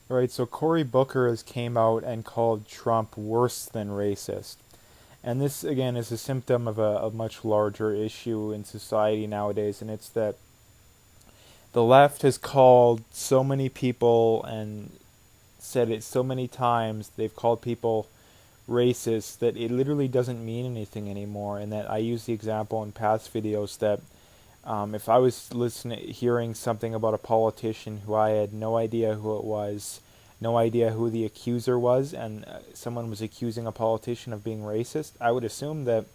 Right, so Cory Booker has came out and called Trump worse than racist. And this, again, is a symptom of a much larger issue in society nowadays, and it's that the left has called so many people and said it so many times, they've called people racist, that it literally doesn't mean anything anymore. And that I use the example in past videos that if I was hearing something about a politician who I had no idea who it was, no idea who the accuser was, and someone was accusing a politician of being racist, I would assume that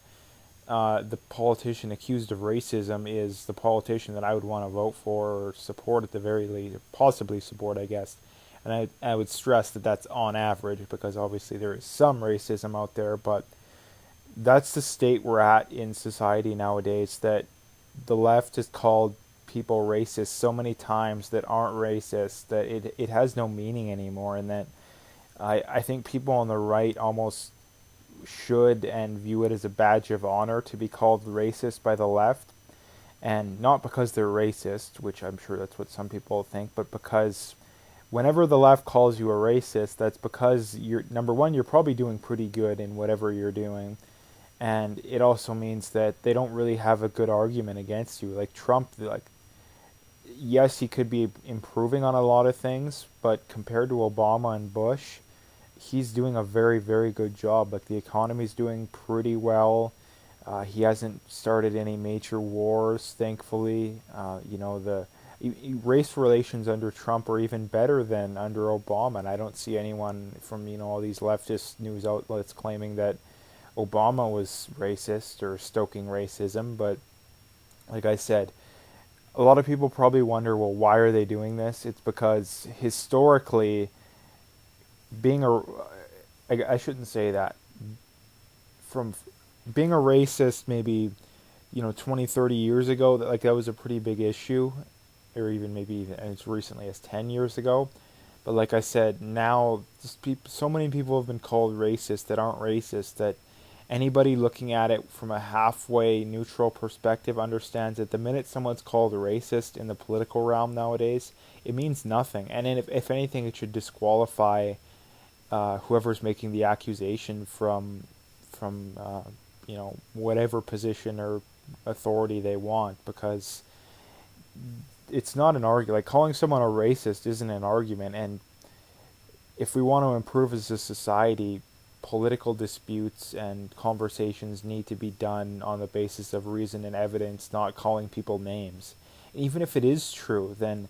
the politician accused of racism is the politician that I would want to vote for or support at the very least, possibly support, I guess. And I would stress that that's on average because obviously there is some racism out there, but that's the state we're at in society nowadays, that the left has called people racist so many times that aren't racist that it has no meaning anymore, and that I think people on the right almost should and view it as a badge of honor to be called racist by the left, and not because they're racist, which I'm sure that's what some people think, but because whenever the left calls you a racist, that's because you're number one, you're probably doing pretty good in whatever you're doing, and it also means that they don't really have a good argument against you. Like Trump, like yes, he could be improving on a lot of things, but compared to Obama and Bush, he's doing a very, very good job. Like the economy's doing pretty well. He hasn't started any major wars, thankfully. The race relations under Trump are even better than under Obama, and I don't see anyone from all these leftist news outlets claiming that Obama was racist or stoking racism. But like I said, a lot of people probably wonder, well, why are they doing this? It's because historically, being a I shouldn't say that. From being a racist maybe 20, 30 years ago, that was a pretty big issue, or even maybe as recently as 10 years ago. But like I said, now so many people have been called racist that aren't racist, that anybody looking at it from a halfway neutral perspective understands that the minute someone's called racist in the political realm nowadays, it means nothing. And then if anything, it should disqualify whoever's making the accusation from whatever position or authority they want, because it's not an argument. Like calling someone a racist isn't an argument. And if we want to improve as a society, political disputes and conversations need to be done on the basis of reason and evidence, not calling people names. Even if it is true, then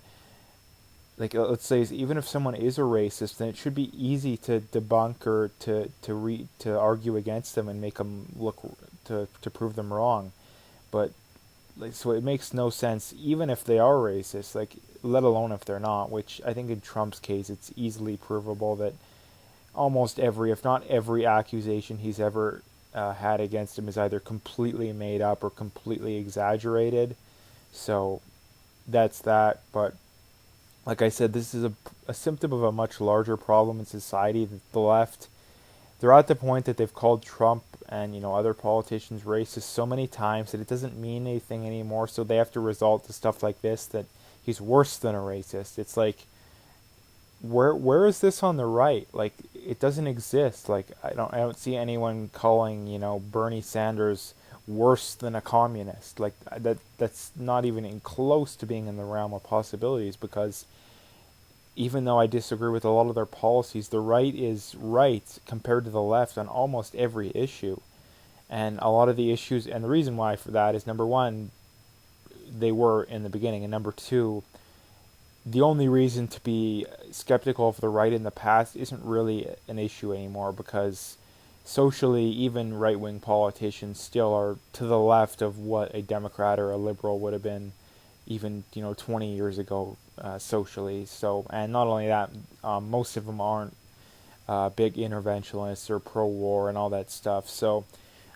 let's say even if someone is a racist, then it should be easy to debunk or to argue against them and make them look to prove them wrong. But so it makes no sense even if they are racist, like let alone if they're not, which I think in Trump's case it's easily provable that almost every, if not every, accusation he's ever had against him is either completely made up or completely exaggerated. So that's that. But like I said, this is a symptom of a much larger problem in society. That the left, they're at the point that they've called Trump and other politicians racist so many times that it doesn't mean anything anymore. So they have to resort to stuff like this, that he's worse than a racist. It's like, where is this on the right? Like it doesn't exist. Like I don't see anyone calling Bernie Sanders worse than a communist. Like that's not even in close to being in the realm of possibilities, because even though I disagree with a lot of their policies, the right is right compared to the left on almost every issue. And a lot of the issues, and the reason why for that is, number one, they were in the beginning, and number two, the only reason to be skeptical of the right in the past isn't really an issue anymore, because socially, even right wing politicians still are to the left of what a Democrat or a liberal would have been even 20 years ago socially. So, and not only that, most of them aren't big interventionists or pro-war and all that stuff. So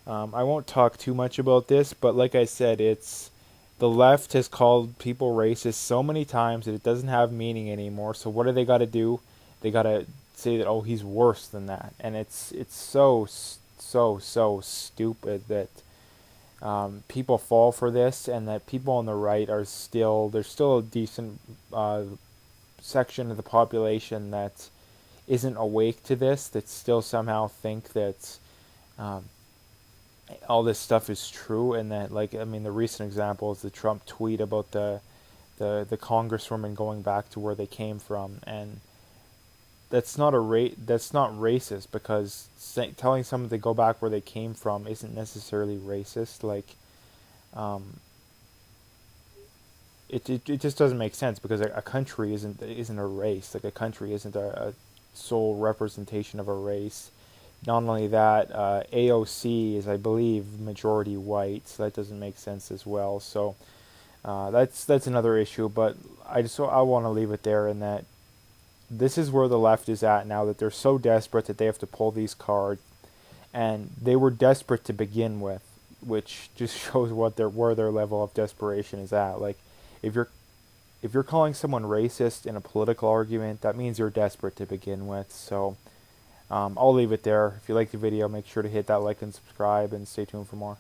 I won't talk too much about this, but like I said, it's the left has called people racist so many times that it doesn't have meaning anymore. So what do they got to do? They got to say that, oh, he's worse than that, and it's so stupid that people fall for this, and that people on the right are still, there's still a decent section of the population that isn't awake to this, that still somehow think that um, all this stuff is true, and that, like, I mean, the recent example is the Trump tweet about the congresswoman going back to where they came from, and that's not racist, because telling someone to go back where they came from isn't necessarily racist. Like, um, it just doesn't make sense, because a country isn't a race. Like, a country isn't a sole representation of a race. Not only that, AOC is, I believe, majority white, so that doesn't make sense as well. So that's another issue. But I want to leave it there, in that this is where the left is at now, that they're so desperate that they have to pull these cards, and they were desperate to begin with, which just shows where their level of desperation is at. Like, if you're calling someone racist in a political argument, that means you're desperate to begin with. So I'll leave it there. If you like the video, make sure to hit that like and subscribe, and stay tuned for more.